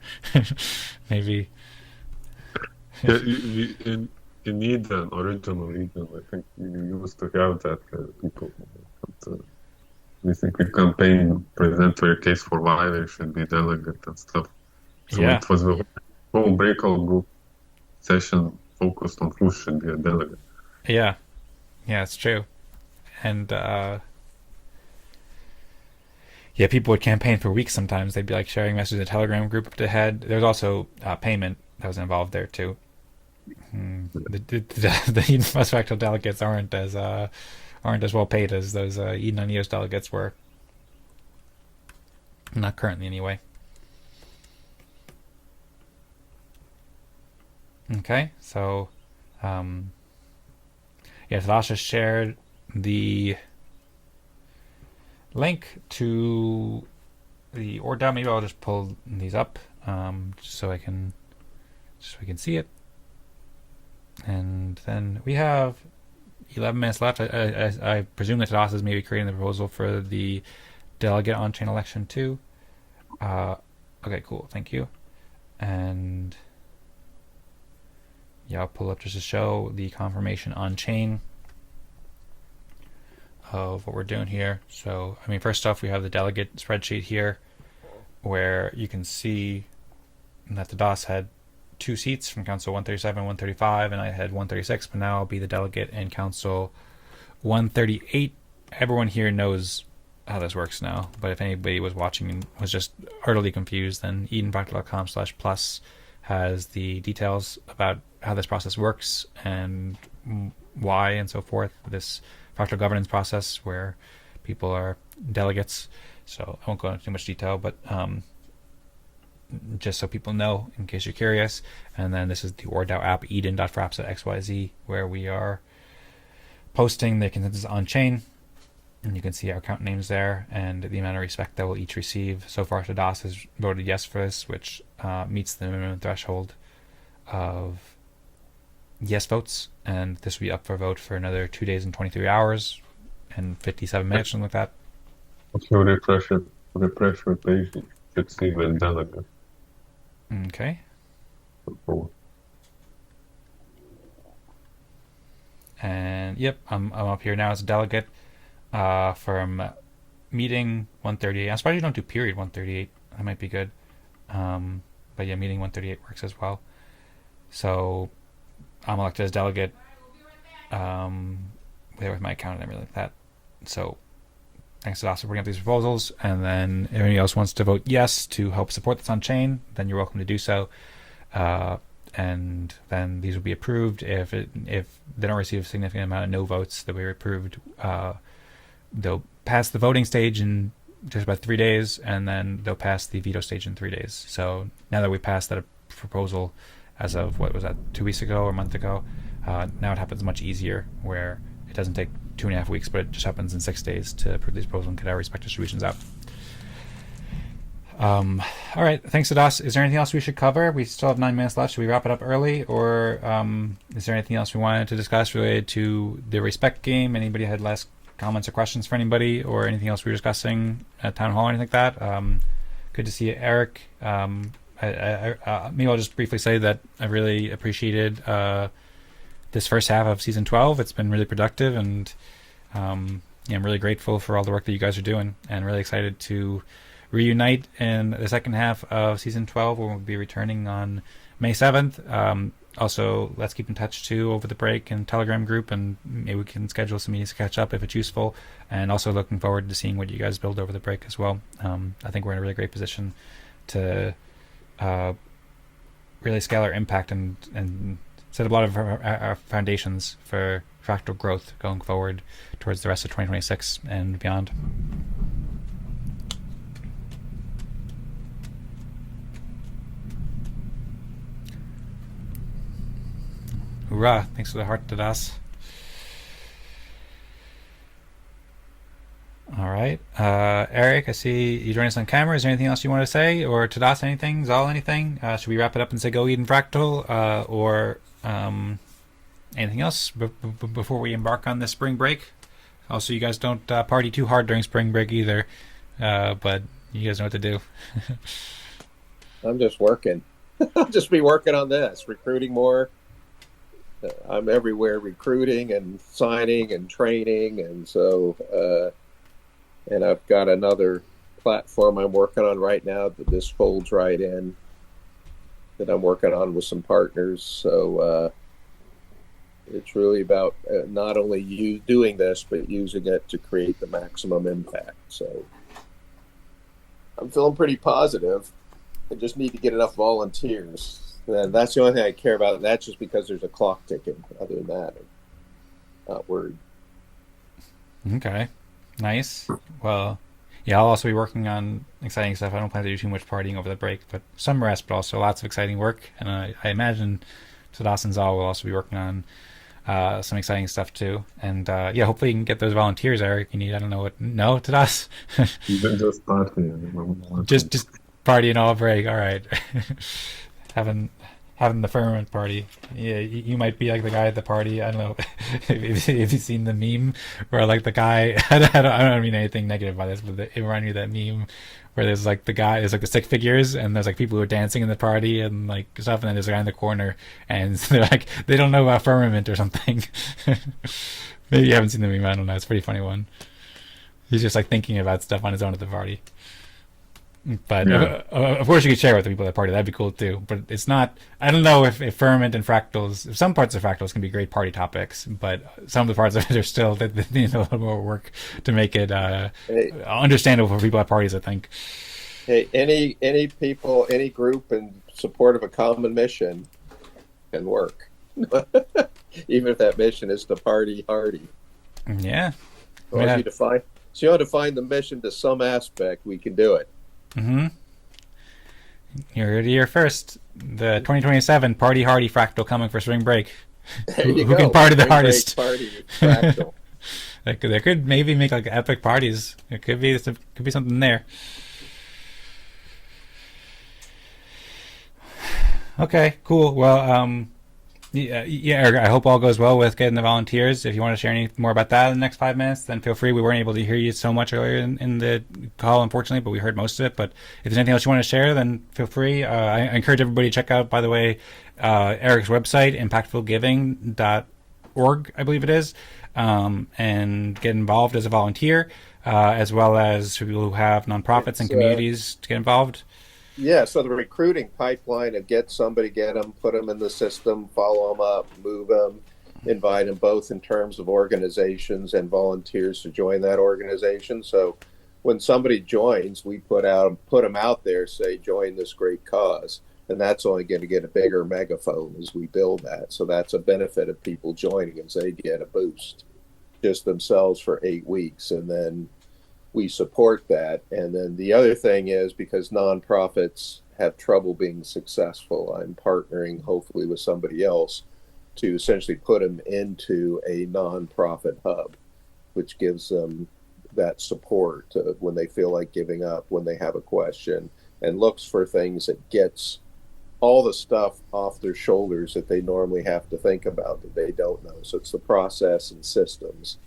Maybe. Yeah, you need an original Eden. I think you used to have that people. But, we think we campaign present your case for why they should be delegate and stuff. So Yeah. it was a whole breakout group session focused on who should be a delegate. Yeah, it's true. And yeah, people would campaign for weeks sometimes. They'd be like sharing messages in a Telegram group up to head. There's also payment that was involved there too. The Eden Plus Fractal delegates aren't as well paid as those Eden on EOS delegates were. Not currently, anyway. Okay, so yeah, Tadas just shared the link to the ORDAO. Maybe I'll just pull these up just so we can see it. And then we have 11 minutes left. I presume that Tadas is maybe creating the proposal for the delegate on-chain election too. Okay, cool. Thank you. And yeah, I'll pull up just to show the confirmation on-chain of what we're doing here. So, I mean, first off, we have the delegate spreadsheet here where you can see that Tadas had 2 seats from Council 137, 135, and I had 136, but now I'll be the delegate in Council 138. Everyone here knows how this works now, but if anybody was watching and was just utterly confused, then edenfractal.com/plus has the details about how this process works and why and so forth. This fractal governance process where people are delegates. So I won't go into too much detail, but just so people know in case you're curious. And then this is the ORDAO app, eden.xyz, where we are posting the consensus on chain. And you can see our account names there and the amount of respect that we'll each receive. So far, Tadas has voted yes for this, which meets the minimum threshold of yes votes. And this will be up for vote for another 2 days and 23 hours and 57 minutes, something like that. If you refresh your page, you should see the delegate. Okay. And yep, I'm up here now as a delegate from meeting 138. I'm surprised you don't do period 138. That might be good. But yeah, meeting 138 works as well. So I'm elected as delegate there with my account and everything like that. So thanks to Tadas for bringing up these proposals. And then if anybody else wants to vote yes to help support this on chain, then you're welcome to do so. And then these will be approved. If they don't receive a significant amount of no votes, they'll be approved. They'll pass the voting stage in just about 3 days, and then they'll pass the veto stage in 3 days. So now that we passed that proposal as of, what was that, 2 weeks ago or a month ago, now it happens much easier, where it doesn't take 2.5 weeks, but it just happens in 6 days to approve these proposals and get our respective distributions out. All right, thanks, Tadas. Is there anything else we should cover? We still have 9 minutes left. Should we wrap it up early, or is there anything else we wanted to discuss related to the respect game? Anybody had last comments or questions for anybody, or anything else we were discussing at town hall or anything like that? Good to see you, Eric. Maybe I'll just briefly say that I really appreciated this first half of season 12. It's been really productive, and I'm really grateful for all the work that you guys are doing, and really excited to reunite in the second half of season 12, where we'll be returning on May 7th. Also, let's keep in touch too over the break in Telegram group, and maybe we can schedule some meetings to catch up if it's useful. And also looking forward to seeing what you guys build over the break as well. I think we're in a really great position to really scale our impact and set up a lot of our foundations for fractal growth going forward towards the rest of 2026 and beyond. Hoorah! Thanks for the heart, Tadas. All right. Eric, I see you joined us on camera. Is there anything else you want to say? Or Tadas, anything? Zaal, anything? Should we wrap it up and say Go Eden Fractal? Or anything else before we embark on this spring break? Also, you guys don't party too hard during spring break either. But you guys know what to do. I'm just working. I'll just be working on this, recruiting more. I'm everywhere recruiting and signing and training, and so and I've got another platform I'm working on right now that this folds right in, that I'm working on with some partners. So it's really about not only you doing this, but using it to create the maximum impact. So I'm feeling pretty positive. I just need to get enough volunteers. And that's the only thing I care about. And that's just because there's a clock ticking. Other than that, I'm not worried. Okay. Nice. Well, Yeah, I'll also be working on exciting stuff. I don't plan to do too much partying over the break, but some rest, but also lots of exciting work. And I imagine Tadas and Zaal will also be working on some exciting stuff too. And yeah, hopefully you can get those volunteers, Eric. You need, I don't know what, no, Tadas? Just party. just partying all break. All right. having the firmament party. Yeah, you might be like the guy at the party. I don't know if you've seen the meme where like the guy. I don't mean anything negative by this, but it reminded me of that meme where there's like the guy, there's like the stick figures, and there's like people who are dancing in the party and like stuff, and then there's a guy in the corner, and they're like they don't know about firmament or something. Maybe you haven't seen the meme. I don't know. It's a pretty funny one. He's just like thinking about stuff on his own at the party. But Yeah. of course you could share with the people at the party. That'd be cool too. But it's not. I don't know if firmament and fractals. If some parts of fractals can be great party topics, but some of the parts of it are still that need a little more work to make it Hey, understandable for people at parties. I think. hey, any people, any group in support of a common mission can work, even if that mission is to party hardy. Yeah. So as you define, so you want to define the mission to some aspect, we can do it. Mm-hmm. You heard it here first. The 2027 Party Hardy Fractal coming for spring break. There you Who go. can party the Spring break hardest? Party with Fractal. They could maybe make like epic parties. It could be something there. Okay, cool. Well, yeah, Eric, I hope all goes well with getting the volunteers. If you want to share any more about that in the next 5 minutes, then feel free. We weren't able to hear you so much earlier in the call, unfortunately, but we heard most of it. But if there's anything else you want to share, then feel free. I encourage everybody to check out, by the way, Eric's website, impactfulgiving.org, I believe it is, and get involved as a volunteer, as well as for people who have nonprofits and communities to get involved. Yeah, so the recruiting pipeline of get them, put them in the system, follow them up, move them, invite them both in terms of organizations and volunteers to join that organization. So when somebody joins, we put them out there, say, join this great cause. And that's only going to get a bigger megaphone as we build that. So that's a benefit of people joining as they get a boost just themselves for 8 weeks. And then we support that. And then the other thing is, because nonprofits have trouble being successful, I'm partnering hopefully with somebody else to essentially put them into a nonprofit hub, which gives them that support when they feel like giving up, when they have a question, and looks for things that gets all the stuff off their shoulders that they normally have to think about that they don't know. So it's the process and systems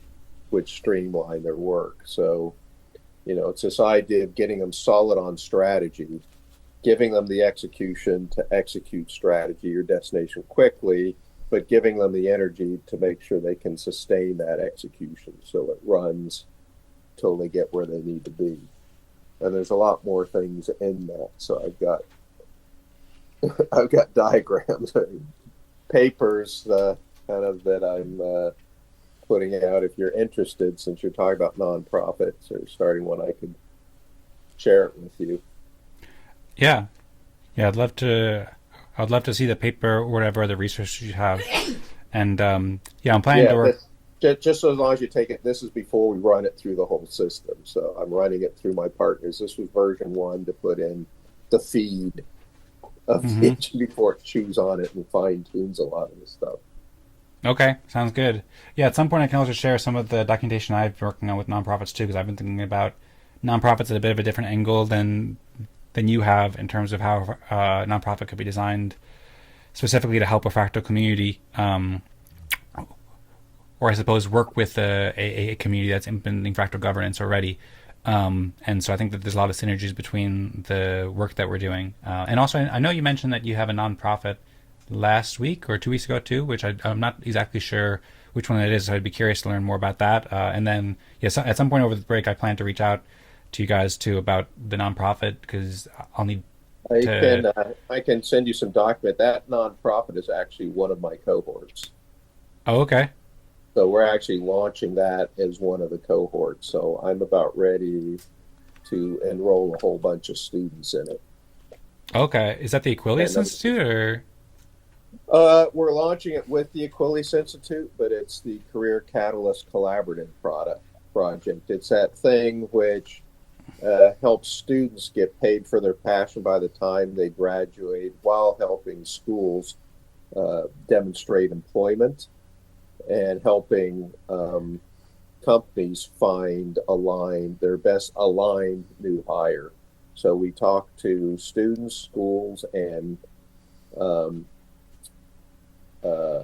which streamline their work. So it's this idea of getting them solid on strategy, giving them the execution to execute strategy or destination quickly, but giving them the energy to make sure they can sustain that execution so it runs till they get where they need to be. And there's a lot more things in that. So I've got diagrams, papers that I'm putting out. If you're interested, since you're talking about nonprofits or starting one, I could share it with you. Yeah, I'd love to see the paper or whatever other research you have. And I'm planning to work. Just so as long as you take it, this is before we run it through the whole system. So I'm running it through my partners. This was version 1 to put in the feed of each before it chews on it and fine tunes a lot of the stuff. Okay, sounds good. Yeah, at some point I can also share some of the documentation I've been working on with nonprofits too, because I've been thinking about nonprofits at a bit of a different angle than you have in terms of how a nonprofit could be designed specifically to help a fractal community, or I suppose work with a community that's implementing fractal governance already. And so I think that there's a lot of synergies between the work that we're doing. And also, I know you mentioned that you have a nonprofit last week or 2 weeks ago too, which I'm not exactly sure which one it is, so I'd be curious to learn more about that. And then, yes, at some point over the break, I plan to reach out to you guys too about the nonprofit, because I'll need I can send you some document. That nonprofit is actually one of my cohorts. Oh, okay. So we're actually launching that as one of the cohorts. So I'm about ready to enroll a whole bunch of students in it. Okay. Is that the Aquilius Institute or? We're launching it with the Aquilius Institute, but it's the Career Catalyst Collaborative project. It's that thing which helps students get paid for their passion by the time they graduate, while helping schools demonstrate employment and helping companies find their best aligned new hire. So we talk to students, schools, and um, uh,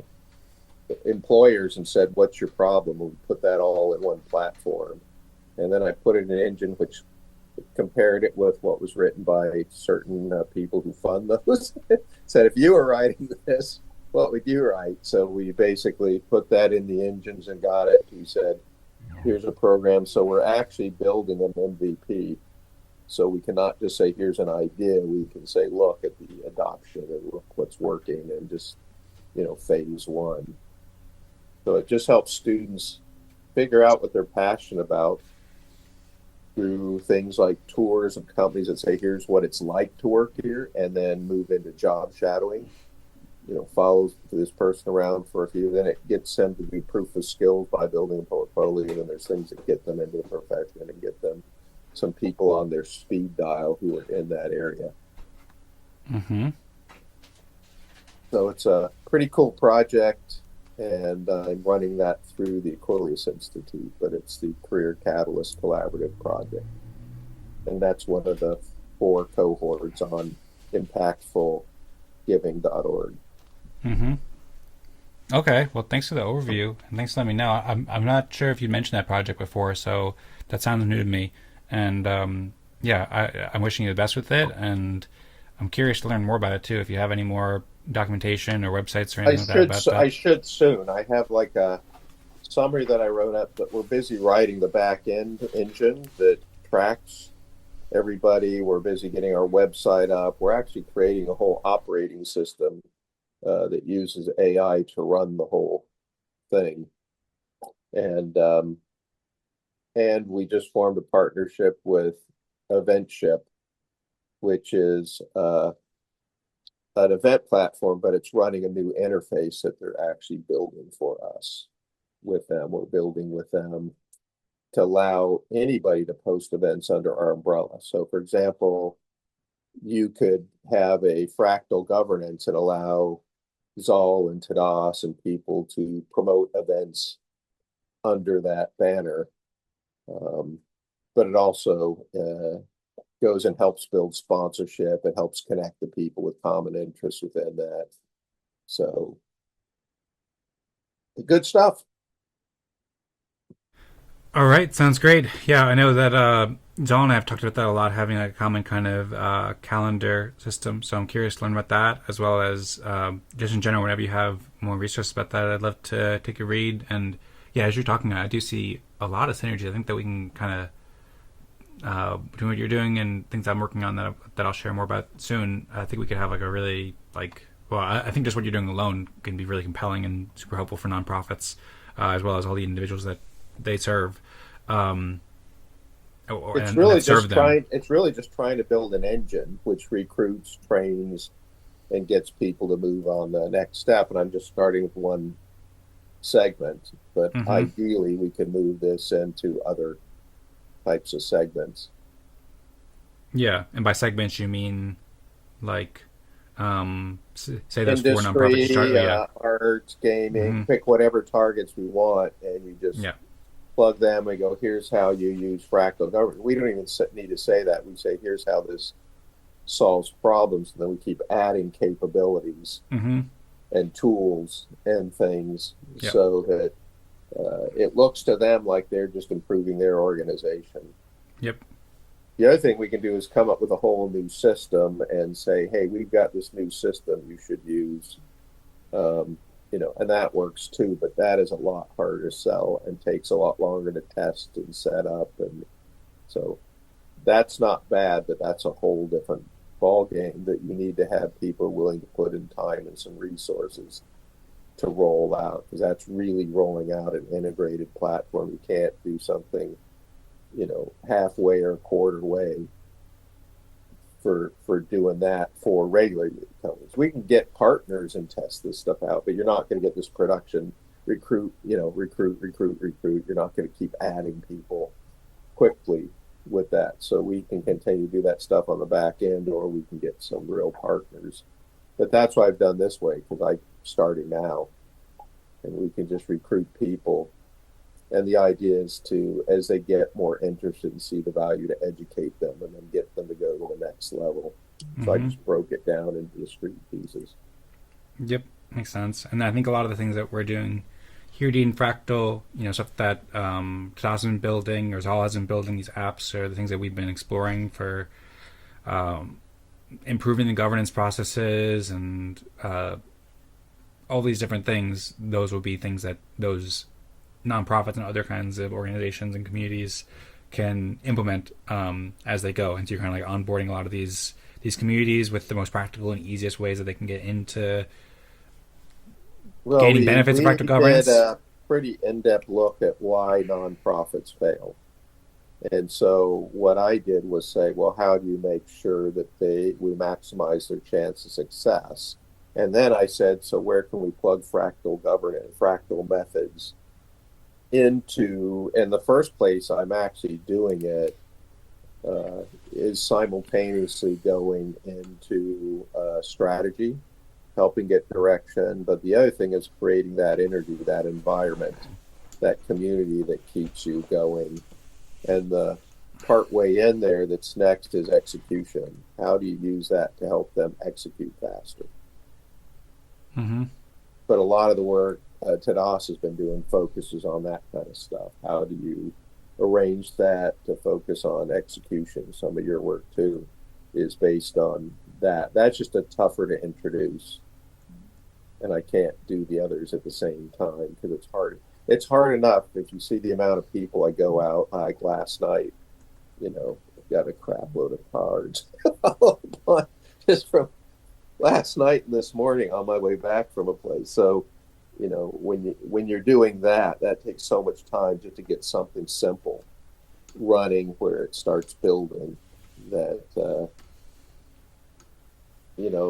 employers and said, "What's your problem?" We put that all in one platform, and then I put it in an engine which compared it with what was written by certain people who fund those. Said, if you were writing this, what would you write? So we basically put that in the engines and got it. We said, here's a program. So we're actually building an MVP. So we cannot just say, here's an idea. We can say, look at the adoption and look what's working, and just, phase one. So it just helps students figure out what they're passionate about through things like tours of companies that say, here's what it's like to work here, and then move into job shadowing. Follows this person around for a few, then it gets them to do proof of skills by building a portfolio, and then there's things that get them into the profession and get them some people on their speed dial who are in that area. Mm-hmm. So it's a pretty cool project, and I'm running that through the Aquilius Institute, but it's the Career Catalyst Collaborative Project. And that's one of the 4 cohorts on impactfulgiving.org. Mm-hmm. Okay, well, thanks for the overview, and thanks for letting me know. I'm not sure if you mentioned that project before, so that sounds new to me. And I'm wishing you the best with it, and I'm curious to learn more about it too. If you have any more documentation or websites or anything about that. I should soon. I have like a summary that I wrote up, but we're busy writing the back end engine that tracks everybody. We're busy getting our website up. We're actually creating a whole operating system that uses AI to run the whole thing. And we just formed a partnership with Eventship, which is an event platform, but it's running a new interface that they're actually building for us with them. We're building with them to allow anybody to post events under our umbrella. So, for example, you could have a fractal governance and allow Zaal and Tadas and people to promote events under that banner. But it also goes and helps build sponsorship. It helps connect the people with common interests within that. So, good stuff. All right, sounds great. Yeah, I know that Zaal and I have talked about that a lot, having a common kind of calendar system. So I'm curious to learn about that, as well as just in general, whenever you have more resources about that, I'd love to take a read. And yeah, as you're talking, I do see a lot of synergy. I think that we can kind of between what you're doing and things I'm working on that I'll share more about soon. I think we could have like a really I think just what you're doing alone can be really compelling and super helpful for nonprofits, as well as all the individuals that they serve. It's really just trying to build an engine which recruits, trains, and gets people to move on the next step. And I'm just starting with one segment, but ideally we can move this into other types of segments. Yeah, and by segments you mean like say those industry, 4 nonprofits. Art, gaming, pick whatever targets we want, and you just plug them and go, here's how you use fractal governance. We don't even need to say that. We say, here's how this solves problems, and then we keep adding capabilities and tools and things so that it looks to them like they're just improving their organization. Yep. The other thing we can do is come up with a whole new system and say, hey, we've got this new system you should use. And that works too, but that is a lot harder to sell and takes a lot longer to test and set up. And so that's not bad, but that's a whole different ball game that you need to have people willing to put in time and some resources to roll out, because that's really rolling out an integrated platform. You can't do something, halfway or a quarter way for doing that for regular companies. We can get partners and test this stuff out, but you're not going to get this production recruit. You're not going to keep adding people quickly with that. So we can continue to do that stuff on the back end, or we can get some real partners. But that's why I've done this way, because I'm starting now, and we can just recruit people. And the idea is to, as they get more interested and see the value, to educate them and then get them to go to the next level. So I just broke it down into discrete pieces. Yep, makes sense. And I think a lot of the things that we're doing here at Eden Fractal, stuff that Tadas has been building or Zaal has been building, these apps are the things that we've been exploring for improving the governance processes and all these different things. Those will be things that those nonprofits and other kinds of organizations and communities can implement as they go. And so you're kind of like onboarding a lot of these communities with the most practical and easiest ways that they can get into gaining benefits of fractal governance. We did a pretty in-depth look at why nonprofits fail. And so what I did was say, well, how do you make sure that we maximize their chance of success? And then I said, so where can we plug fractal governance, fractal methods into? In the first place, I'm actually doing it is simultaneously going into strategy, helping get direction. But the other thing is creating that energy, that environment, that community that keeps you going. And the part way in there that's next is execution. How do you use that to help them execute faster? Mm-hmm. But a lot of the work Tadas has been doing focuses on that kind of stuff. How do you arrange that to focus on execution? Some of your work too is based on that. That's just a tougher to introduce, and I can't do the others at the same time because it's hard. It's hard enough if you see the amount of people I go out, like last night, got a crap load of cards just from last night and this morning on my way back from a place. So, when you're doing that takes so much time just to get something simple running where it starts building.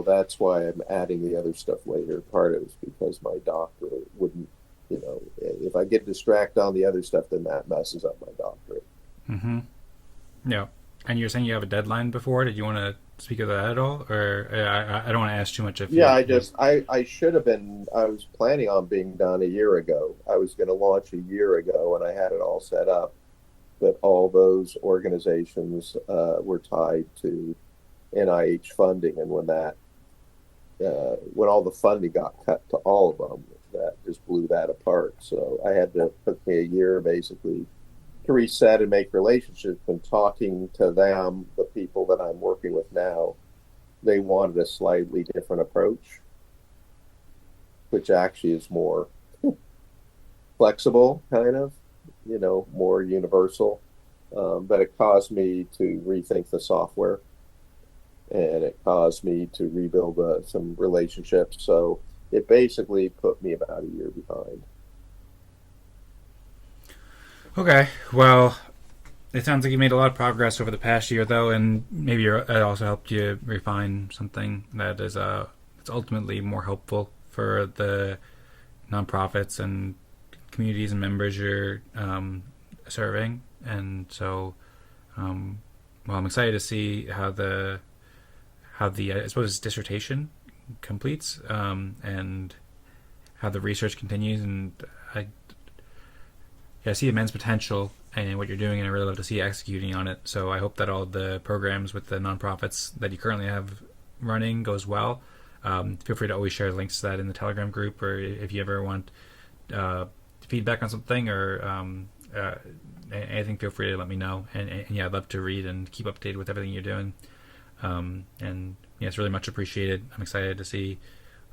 That's why I'm adding the other stuff later. Part of it is because my doctorate wouldn't, if I get distracted on the other stuff, then that messes up my doctorate. Mm-hmm. Yeah. And you're saying you have a deadline before? Did you want to speak of that at all? Or I don't want to ask too much. I should have been, I was planning on being done a year ago. I was going to launch a year ago and I had it all set up. But all those organizations were tied to NIH funding. And when all the funding got cut to all of them, that just blew that apart. So I had to took me a year basically to reset and make relationships. And talking to them, the people that I'm working with now, they wanted a slightly different approach, which actually is more flexible, kind of, more universal. But it caused me to rethink the software, and it caused me to rebuild some relationships. So it basically put me about a year behind. Okay, well, it sounds like you made a lot of progress over the past year, though, and maybe it also helped you refine something that is it's ultimately more helpful for the nonprofits and communities and members you're serving. And so, I'm excited to see how the I suppose dissertation completes and how the research continues, and I see immense potential in what you're doing, and I really love to see you executing on it. So I hope that all the programs with the nonprofits that you currently have running goes well. Feel free to always share links to that in the Telegram group, or if you ever want feedback on something or anything, feel free to let me know. And yeah, I'd love to read and keep updated with everything you're doing. And yeah, it's really much appreciated. I'm excited to see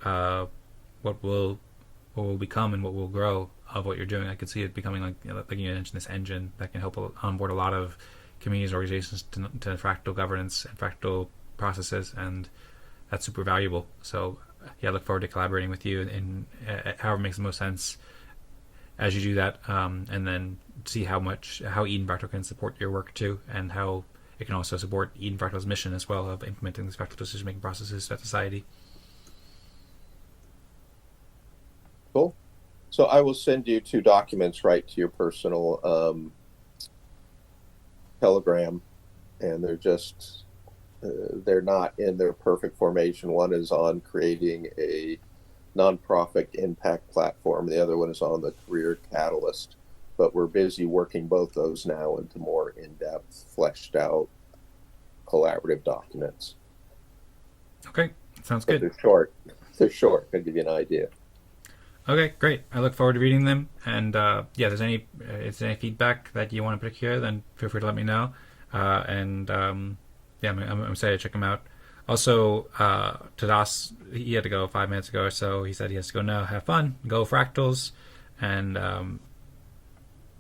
what will become and what will grow of what you're doing. I could see it becoming like you mentioned, this engine that can help onboard a lot of communities, organizations to fractal governance and fractal processes, and that's super valuable. So yeah, I look forward to collaborating with you in however makes the most sense as you do that, and then see how Eden Fractal can support your work too, and how it can also support Eden Fractal's mission as well of implementing these fractal decision-making processes at society. Cool. So I will send you 2 documents right to your personal Telegram, and they're not in their perfect formation. One is on creating a nonprofit impact platform. The other one is on the career catalyst. But we're busy working both those now into more in-depth, fleshed out, collaborative documents. Okay, sounds But good. they're short. They're short. I'll give you an idea. Okay, great. I look forward to reading them. And if there's any feedback that you want to put here, then feel free to let me know. I'm excited to check them out. Also, Tadas, he had to go 5 minutes ago or so. He said he has to go now. Have fun. Go Fractals. And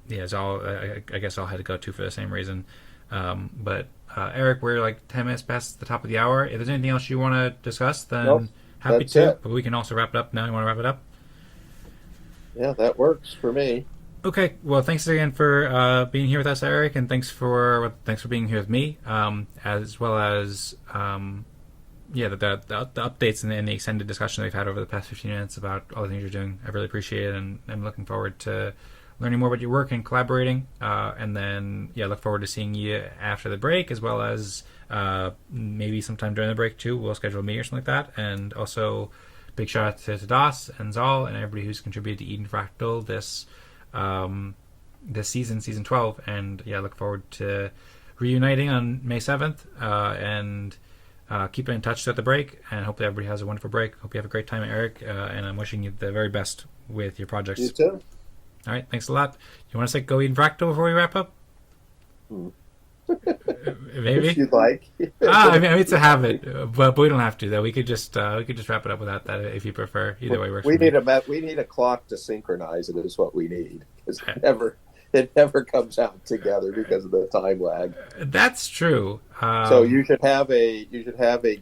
Zaal, I guess I'll had to go too for the same reason. But Eric, we're like 10 minutes past the top of the hour. If there's anything else you want to discuss, then Nope, happy that's to. it. But we can also wrap it up now. You want to wrap it up? Yeah, that works for me. Okay. Well, thanks again for being here with us, Eric, and thanks for being here with me, as well as the updates and the extended discussion that we've had over the past 15 minutes about all the things you're doing. I really appreciate it, and I'm looking forward to learning more about your work and collaborating. And then, look forward to seeing you after the break, as well as maybe sometime during the break too. We'll schedule a meeting or something like that. And also, big shout out to Tadas and Zaal and everybody who's contributed to Eden Fractal this season 12. And look forward to reuniting on May 7th. And keep in touch at the break. And hopefully everybody has a wonderful break. Hope you have a great time, Eric. And I'm wishing you the very best with your projects. You too. All right, thanks a lot. You want to say Go Eden Fractal before we wrap up? Maybe If you'd like. I mean it's a habit, but we don't have to. Though we could just wrap it up without that if you prefer. Either way works. We for me. we need a clock to synchronize it. Is what we need, because it never comes out together because of the time lag. That's true. So you should have a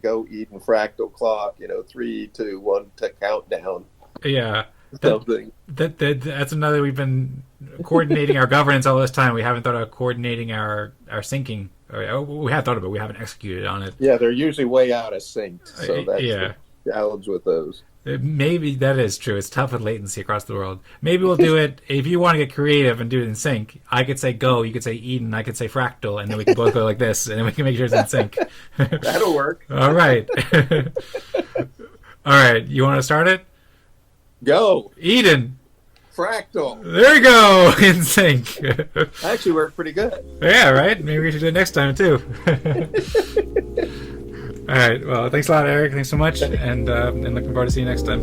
Go Eden Fractal clock. 3, 2, 1 to countdown. Yeah. Something. That's another. We've been coordinating our governance all this time. We haven't thought of coordinating our syncing. We have thought about it, but we haven't executed on it. Yeah, they're usually way out of sync. So that's yeah. the challenge with those. Maybe that is true. It's tough with latency across the world. Maybe we'll do it if you want to get creative and do it in sync. I could say Go, you could say Eden, I could say Fractal, and then we can both go like this, and then we can make sure it's in sync. That'll work. All right. All right. You want to start it? Go Eden Fractal. There we go. In sync. Actually worked pretty good. Yeah, right? Maybe we should do it next time, too. All right. Well, thanks a lot, Eric. Thanks so much. And looking forward to seeing you next time.